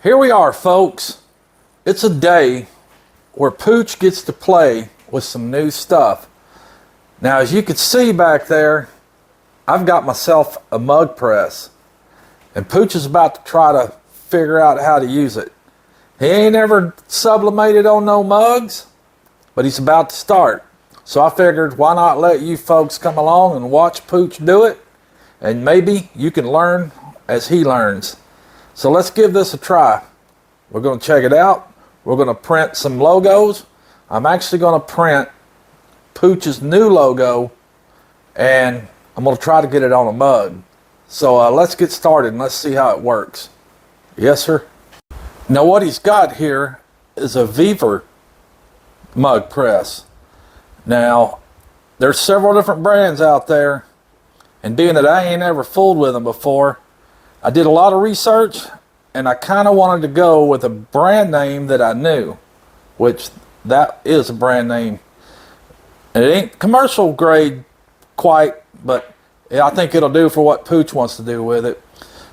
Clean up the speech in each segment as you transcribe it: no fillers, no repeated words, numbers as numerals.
Here we are, folks. It's a day where Pooch gets to play with some new stuff. Now, as you can see back there, I've got myself a mug press, and Pooch is about to try to figure out how to use it. He ain't ever sublimated on no mugs, but he's about to start. So I figured, why not let you folks come along and watch Pooch do it, and maybe you can learn as he learns. So let's give this a try. We're going to check it out. We're going to print some logos. I'm actually going to print Pooch's new logo, and I'm going to try to get it on a mug. So let's get started and let's see how it works. Yes, sir. Now what he's got here is a Vevor mug press. Now there's several different brands out there, and being that I ain't ever fooled with them before, I did a lot of research, and I kind of wanted to go with a brand name that I knew, which that is a brand name. It ain't commercial grade quite, but I think it'll do for what Pooch wants to do with it.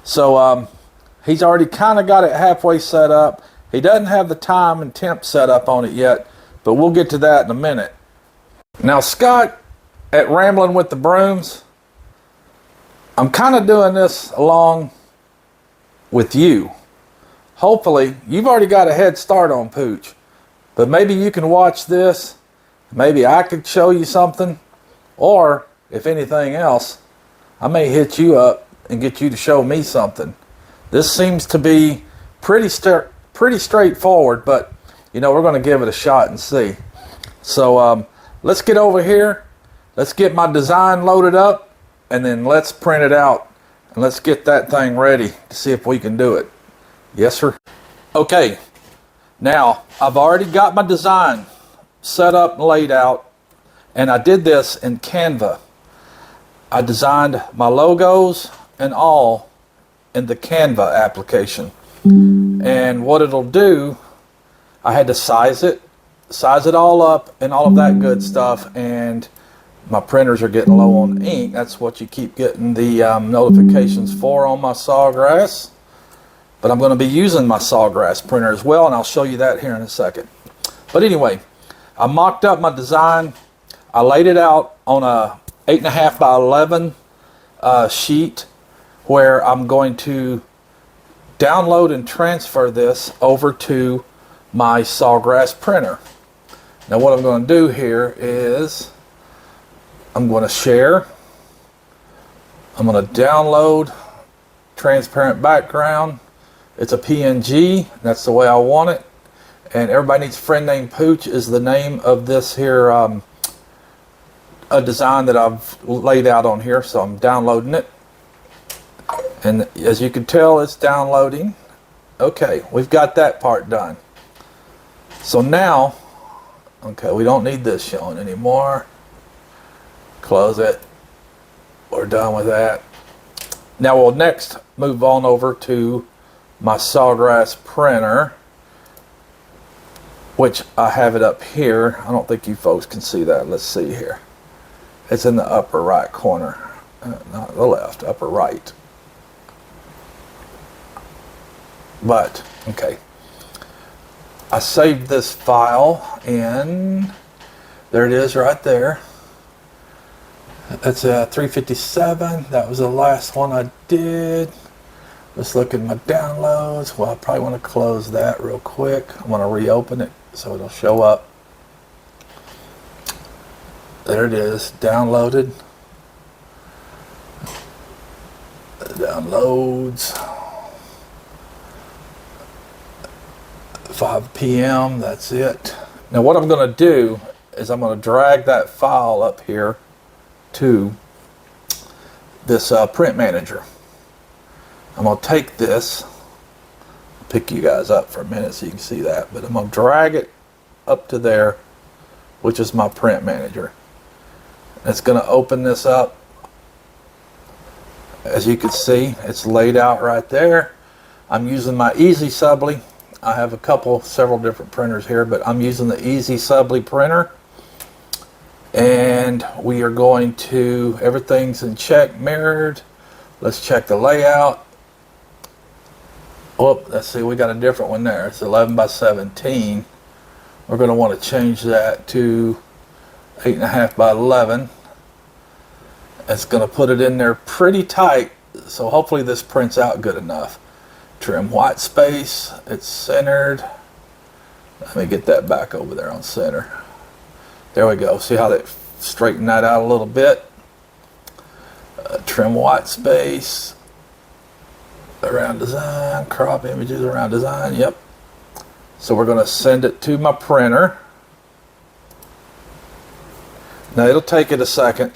So he's already kind of got it halfway set up. He doesn't have the time and temp set up on it yet, but we'll get to that in a minute. Now, Scott at Rambling with the Brooms, I'm kind of doing this along with you. Hopefully, you've already got a head start on Pooch, but maybe you can watch this. Maybe I could show you something, or if anything else, I may hit you up and get you to show me something. This seems to be pretty straightforward, but you know, we're going to give it a shot and see. So let's get over here. Let's get my design loaded up, and then let's print it out, and let's get that thing ready to see if we can do it. Yes, sir. Okay, now I've already got my design set up and laid out, and I did this in Canva. I designed my logos and all in the Canva application. And what it'll do, I had to size it all up and all of that good stuff, and my printers are getting low on ink. That's what you keep getting the notifications for on my Sawgrass. But I'm going to be using my Sawgrass printer as well, and I'll show you that here in a second. But anyway, I mocked up my design. I laid it out on a 8.5 by 11 sheet, where I'm going to download and transfer this over to my Sawgrass printer. Now what I'm going to do here is I'm going to share. I'm going to download transparent background. It's a PNG. That's the way I want it. And everybody needs a friend named Pooch is the name of this here a design that I've laid out on here. So I'm downloading it. And as you can tell, it's downloading. Okay, we've got that part done. So now, okay, we don't need this showing anymore. Close it. We're done with that. Now we'll next move on over to my Sawgrass printer, which I have it up here. I don't think you folks can see that. Let's see here. It's in the upper right corner. Not the left, upper right. But, okay. I saved this file in, there it is right there. That's a 357. That was the last one I did. Let's look at my downloads. Well, I probably want to close that real quick. I want to reopen it so it'll show up. There it is, downloaded. Downloads. 5 p.m. That's it. Now what I'm going to do is I'm going to drag that file up here to this print manager. I'm going to take this, pick you guys up for a minute so you can see that, but I'm going to drag it up to there, which is my print manager. It's going to open this up. As you can see, it's laid out right there. I'm using my Easy Subli. I have several different printers here, but I'm using the Easy Subli printer. And we are going to, everything's in check, mirrored. Let's check the layout. Oh, let's see, we got a different one there. It's 11 by 17. We're going to want to change that to 8.5 by 11. It's going to put it in there pretty tight, so hopefully this prints out good enough. Trim white space, it's centered. Let me get that back over there on center. There we go. See how they straighten that out a little bit? Trim white space, around design, crop images around design, yep. So we're going to send it to my printer. Now it'll take it a second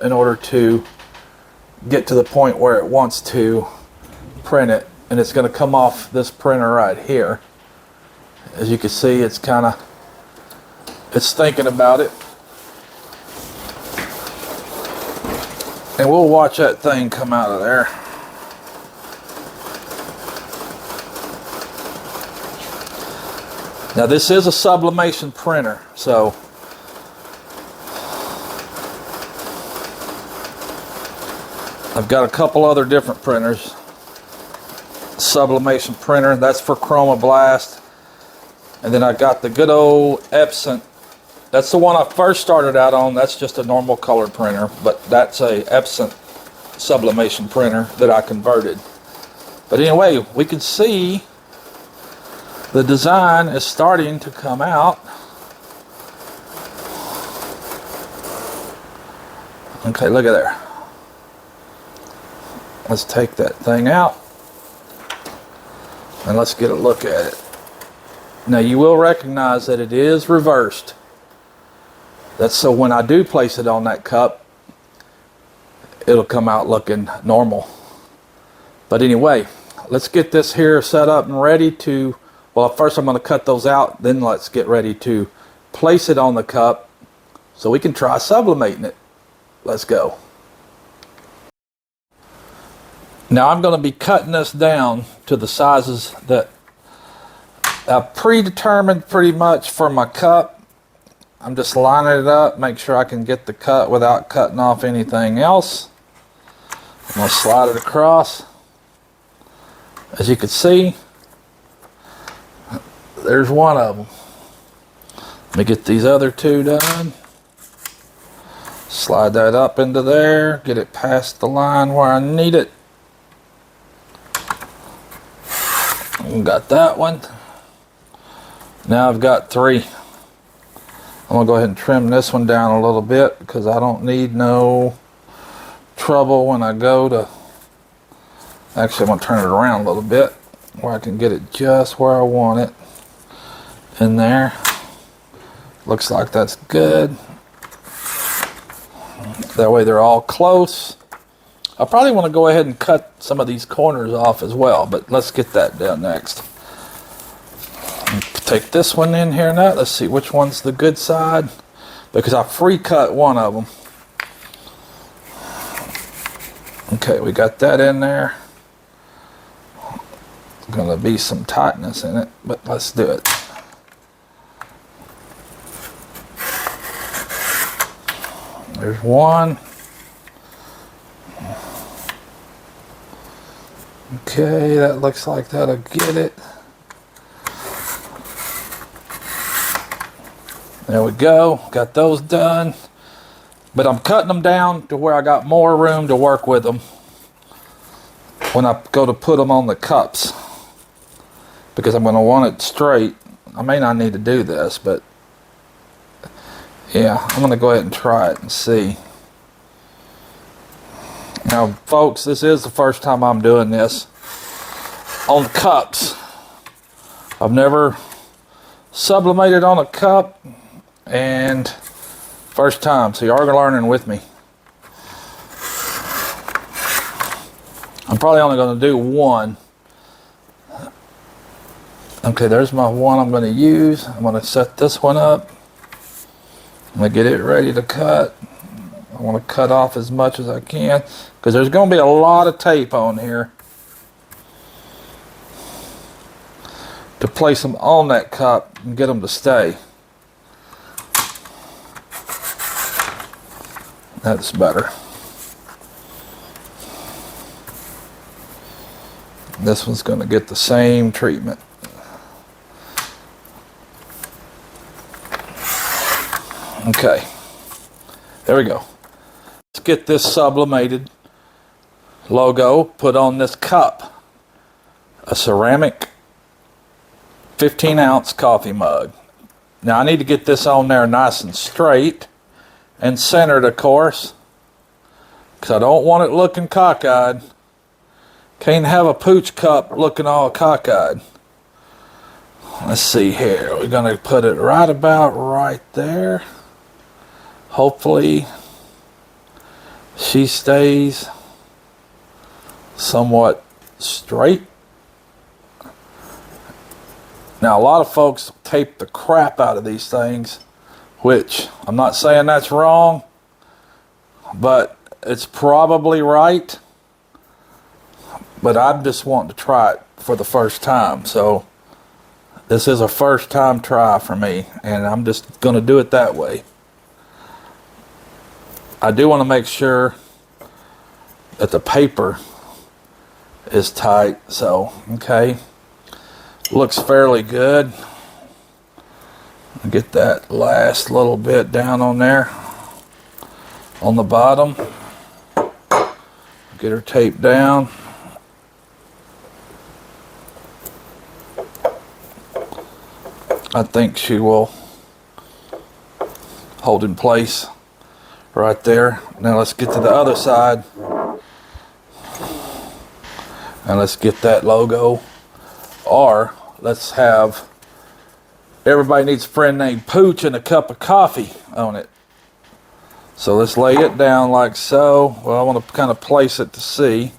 in order to get to the point where it wants to print it, and it's going to come off this printer right here. As you can see, it's thinking about it, and we'll watch that thing come out of there. Now this is a sublimation printer, so I've got a couple other different printers. Sublimation printer, that's for Chroma Blast. And then I got the good old Epson. That's the one I first started out on. That's just a normal color printer, but that's a Epson sublimation printer that I converted. But anyway, we can see the design is starting to come out. Okay, look at there. Let's take that thing out and let's get a look at it. Now you will recognize that it is reversed. That's so when I do place it on that cup, it'll come out looking normal. But anyway, let's get this here set up and ready to, well, first I'm going to cut those out, then let's get ready to place it on the cup so we can try sublimating it. Let's go. Now I'm going to be cutting this down to the sizes that I've predetermined pretty much for my cup. I'm just lining it up, make sure I can get the cut without cutting off anything else. I'm going to slide it across. As you can see, there's one of them. Let me get these other two done. Slide that up into there, get it past the line where I need it. Got that one. Now I've got three. I'm gonna go ahead and trim this one down a little bit because I don't need no trouble when I go to, actually I'm gonna turn it around a little bit where I can get it just where I want it in there. Looks like that's good. That way they're all close. I probably want to go ahead and cut some of these corners off as well, but let's get that done next. Take this one in here now. Let's see which one's the good side, because I free cut one of them. Okay, we got that in there. There's going to be some tightness in it, but let's do it. There's one. Okay, that looks like that'll get it. There we go, got those done. But I'm cutting them down to where I got more room to work with them when I go to put them on the cups, because I'm going to want it straight. I may not need to do this, but yeah, I'm going to go ahead and try it and see. Now folks, this is the first time I'm doing this on cups. I've never sublimated on a cup, and first time, so you are learning with me. I'm probably only going to do one. Okay, there's my one I'm going to use. I'm going to set this one up. I'm going to get it ready to cut. I want to cut off as much as I can because there's going to be a lot of tape on here to place them on that cup and get them to stay. That's better. This one's going to get the same treatment. Okay, there we go. Let's get this sublimated logo put on this cup. A ceramic 15-ounce coffee mug. Now I need to get this on there nice and straight and centered, of course, because I don't want it looking cockeyed. Can't have a pooch cup looking all cockeyed. Let's see here. We're going to put it right about right there. Hopefully she stays somewhat straight. Now a lot of folks tape the crap out of these things, which I'm not saying that's wrong, but it's probably right. But I'm just wanting to try it for the first time. So this is a first time try for me, and I'm just going to do it that way. I do want to make sure that the paper is tight. So, okay. Looks fairly good. Get that last little bit down on there on the bottom. Get her taped down. I think she will hold in place right there. Now let's get to the other side. And let's get that logo. Or let's have everybody needs a friend named Pooch and a cup of coffee on it. So let's lay it down like so. Well, I want to kind of place it to see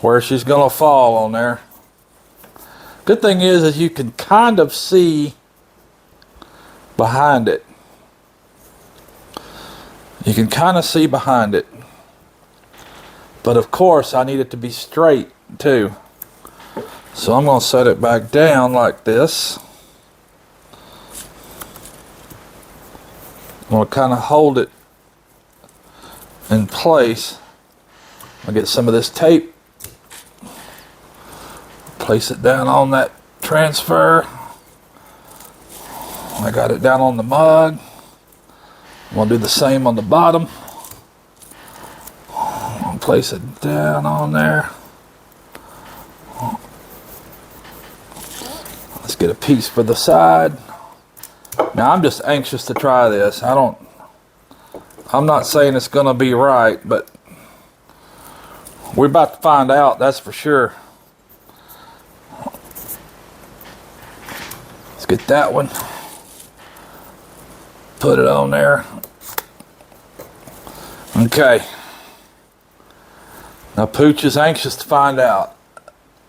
where she's going to fall on there. Good thing is you can kind of see behind it. You can kind of see behind it. But of course, I need it to be straight too. So I'm going to set it back down like this. I'm going to kind of hold it in place. I'll get some of this tape. Place it down on that transfer. I got it down on the mug. I'm going to do the same on the bottom. I'll place it down on there. Let's get a piece for the side. Now I'm just anxious to try this. I'm not saying it's going to be right, but we're about to find out, that's for sure. Let's get that one. Put it on there. Okay. Now Pooch is anxious to find out.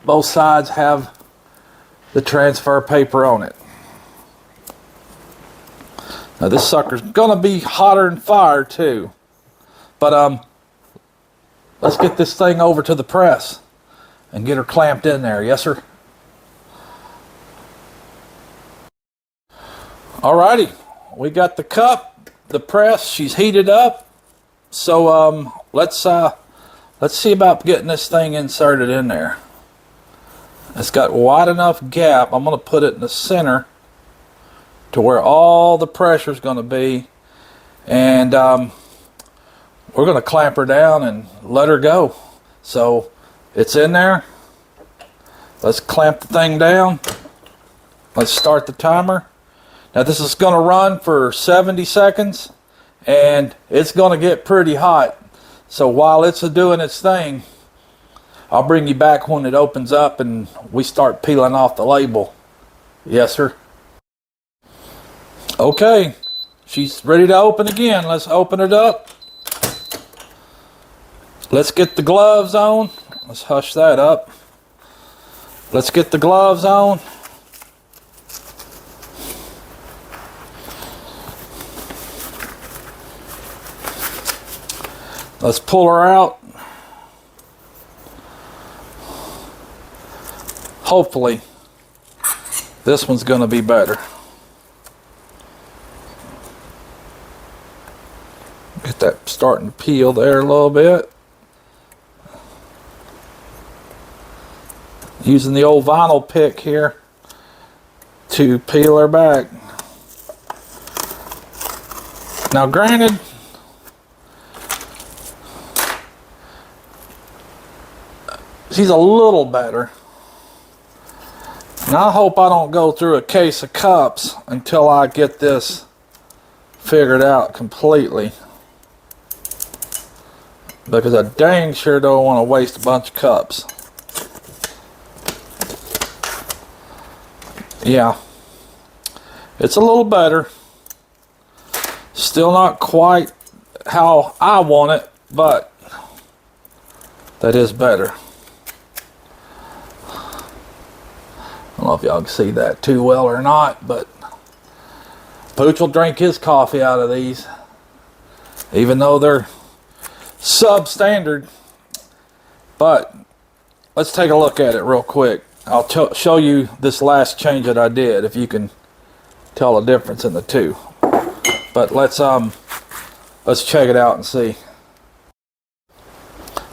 Both sides have the transfer paper on it. Now this sucker's gonna be hotter than fire too. But let's get this thing over to the press and get her clamped in there. Yes, sir. Alrighty, we got the cup, the press, she's heated up. So let's see about getting this thing inserted in there. It's got wide enough gap. I'm gonna put it in the center to where all the pressure is going to be, and we're going to clamp her down and let her go. So it's in there. Let's clamp the thing down. Let's start the timer. Now this is going to run for 70 seconds, and it's going to get pretty hot. So while it's doing its thing, I'll bring you back when it opens up and we start peeling off the label. Yes, sir. Okay, she's ready to open again. Let's open it up. Let's get the gloves on. Let's hush that up. Let's get the gloves on. Let's pull her out. Hopefully, this one's going to be better. Get that starting to peel there a little bit. Using the old vinyl pick here to peel her back. Now granted, she's a little better. Now I hope I don't go through a case of cups until I get this figured out completely. Because I dang sure don't want to waste a bunch of cups. Yeah, it's a little better. Still not quite how I want it, but that is better. I don't know if y'all can see that too well or not, but Pooch will drink his coffee out of these, even though they're substandard. But let's take a look at it real quick. I'll show you this last change that I did, if you can tell the difference in the two. But let's check it out and see.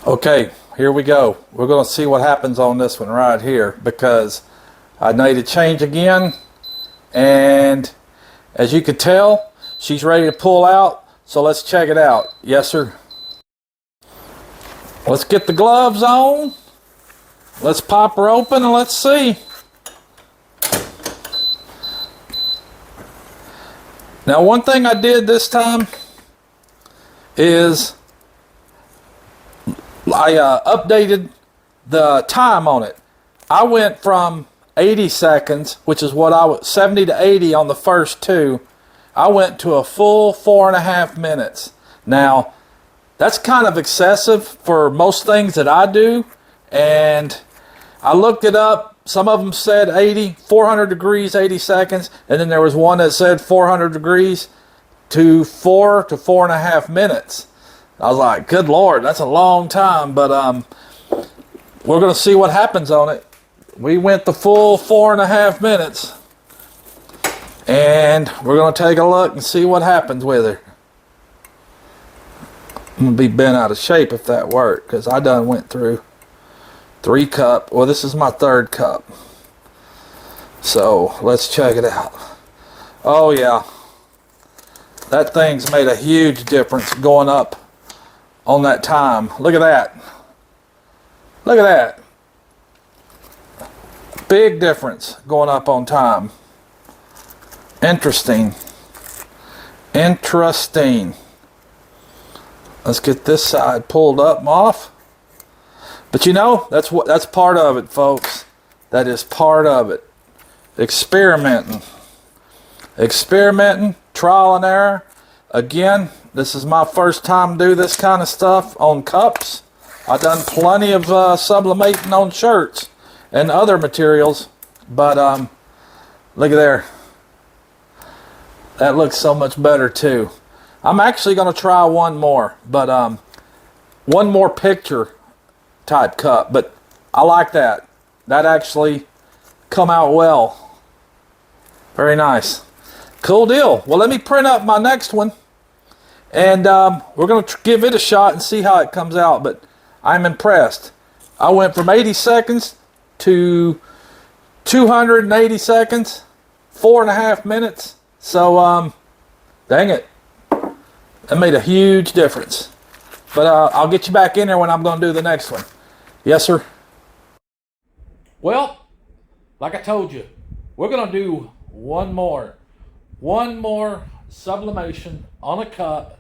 Okay, here we go. We're going to see what happens on this one right here, because I made a change again, and as you can tell, she's ready to pull out. So let's check it out. Yes, sir. Let's get the gloves on. Let's pop her open and let's see. Now, one thing I did this time is I updated the time on it. I went from 80 seconds, which is what I was, 70 to 80 on the first two. I went to a full 4.5 minutes. Now, that's kind of excessive for most things that I do, and I looked it up. Some of them said 400 degrees, 80 seconds, and then there was one that said 400 degrees to 4 to 4.5 minutes. I was like, good Lord, that's a long time, but we're going to see what happens on it. We went the full 4.5 minutes, and we're going to take a look and see what happens with her. I'm going to be bent out of shape if that worked, because I done went through 3 cups. Well, this is my 3rd cup. So let's check it out. Oh yeah, that thing's made a huge difference going up on that time. Look at that. Look at that. Big difference going up on time. Interesting. Interesting. Let's get this side pulled up and off. But you know, that's part of it, folks. That is part of it. Experimenting. Experimenting, trial and error. Again, this is my first time do this kind of stuff on cups. I've done plenty of sublimating on shirts and other materials, but look at there. That looks so much better too. I'm actually going to try one more, but one more picture type cup, but I like that. That actually come out well. Very nice. Cool deal. Well, let me print up my next one, and we're going to give it a shot and see how it comes out, but I'm impressed. I went from 80 seconds to 280 seconds, 4.5 minutes. So, dang it. That made a huge difference. But I'll get you back in there when I'm going to do the next one. Yes, sir. Well, like I told you, we're going to do one more sublimation on a cup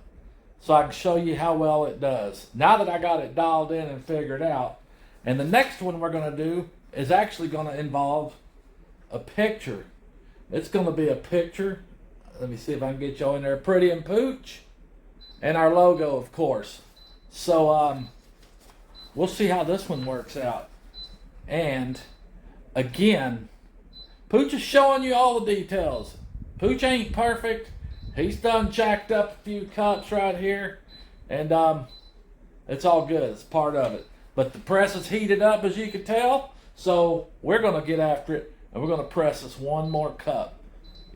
so I can show you how well it does. Now that I got it dialed in and figured out. And the next one we're going to do is actually going to involve a picture. It's going to be a picture. Let me see if I can get y'all in there. Pretty and Pooch. And our logo, of course. So, we'll see how this one works out. And, again, Pooch is showing you all the details. Pooch ain't perfect. He's done jacked up a few cups right here. And, it's all good. It's part of it. But the press is heated up, as you can tell. So, we're going to get after it. And we're going to press this one more cup.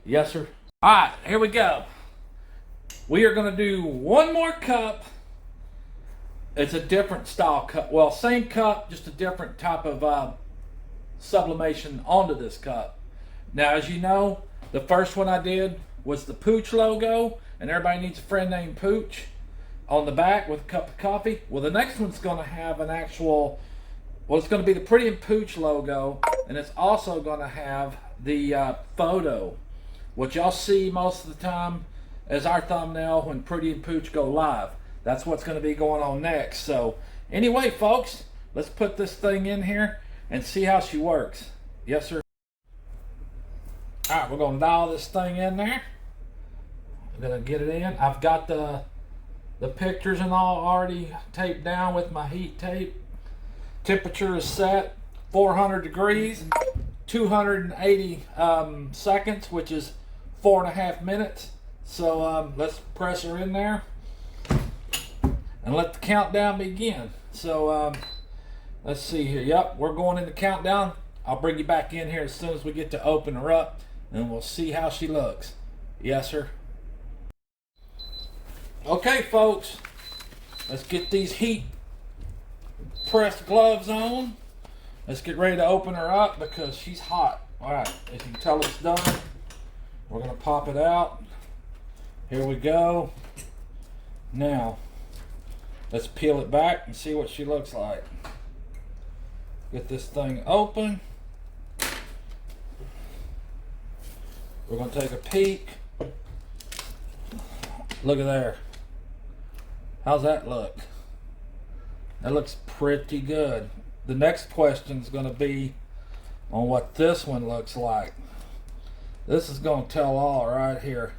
Yes, sir? All right, here we go. We are going to do one more cup. It's a different style cup. Well, same cup, just a different type of sublimation onto this cup. Now, as you know, the first one I did was the Pooch logo, and everybody needs a friend named Pooch on the back with a cup of coffee. Well, the next one's going to have an actual, well, it's going to be the Pretty and Pooch logo, and it's also going to have the photo, which y'all see most of the time as our thumbnail when Pretty and Pooch go live. That's what's going to be going on next. So anyway, folks, let's put this thing in here and see how she works. Yes, sir. All right, we're going to dial this thing in there. I'm going to get it in. I've got the pictures and all already taped down with my heat tape. Temperature is set 400 degrees, 280 seconds, which is 4.5 minutes. So let's press her in there and let the countdown begin. So let's see here. Yep, we're going into countdown. I'll bring you back in here as soon as we get to open her up, and we'll see how she looks. Yes, sir. Okay, folks, let's get these heat pressed gloves on. Let's get ready to open her up because she's hot. All right, as you can tell, it's done. We're gonna pop it out. Here we go. Now, let's peel it back and see what she looks like. Get this thing open. We're gonna take a peek. Look at there. How's that look? That looks pretty good. The next question is gonna be on what this one looks like. This is gonna tell all right here.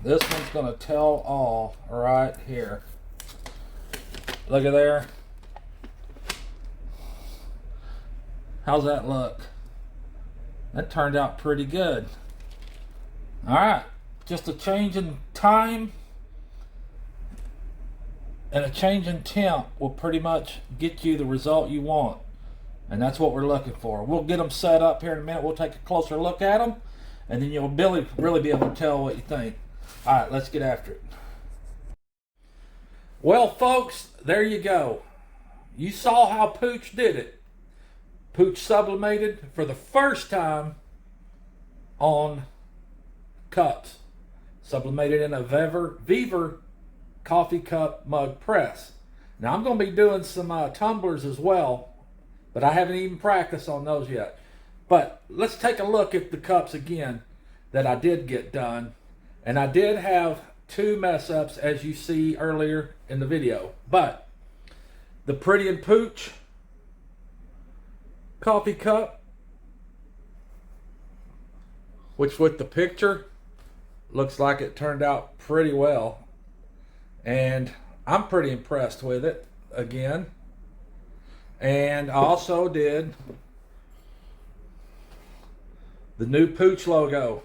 This one's gonna tell all right here. Look at there. How's that look? That turned out pretty good. All right, just a change in time and a change in temp will pretty much get you the result you want. And that's what we're looking for. We'll get them set up here in a minute. We'll take a closer look at them, and then you'll really be able to tell what you think. All right, let's get after it. Well, folks, there you go. You saw how Pooch did it. Pooch sublimated for the first time on cups. Sublimated in a Vevor coffee cup mug press. Now I'm going to be doing some tumblers as well, but I haven't even practiced on those yet. But let's take a look at the cups again that I did get done. And I did have 2 mess ups, as you see earlier in the video. But the Pretty and Pooch coffee cup, which with the picture looks like it turned out pretty well, and I'm pretty impressed with it again. And I also did the new Pooch logo.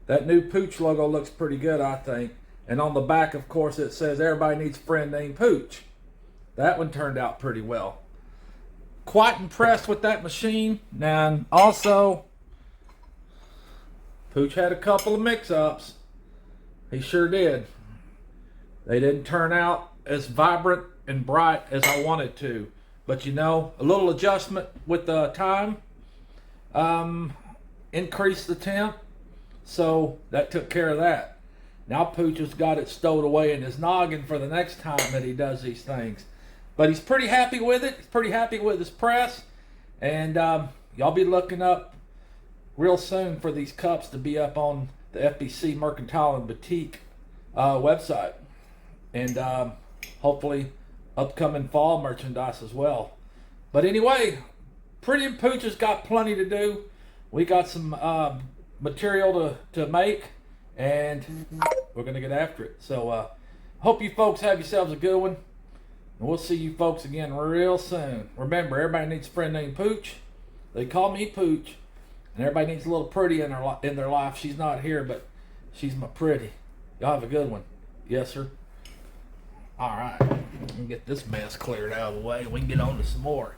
That new Pooch logo looks pretty good, I think. And on the back, of course, it says everybody needs a friend named Pooch. That one turned out pretty well. Quite impressed with that machine. And also, Pooch had a couple of mix-ups. He sure did. They didn't turn out as vibrant and bright as I wanted to. But you know, a little adjustment with the time increased the temp. So that took care of that. Now Pooch has got it stowed away in his noggin for the next time that he does these things. But he's pretty happy with it. He's pretty happy with his press. And y'all be looking up real soon for these cups to be up on the FBC Mercantile and Boutique website. And hopefully upcoming fall merchandise as well. But anyway, Pretty and Pooch has got plenty to do. We got some material to make, and we're going to get after it. So hope you folks have yourselves a good one. And we'll see you folks again real soon. Remember, everybody needs a friend named Pooch. They call me Pooch. And everybody needs a little Pretty in their life. She's not here, but she's my Pretty. Y'all have a good one. Yes, sir. All right. Let me get this mess cleared out of the way. We can get on to some more.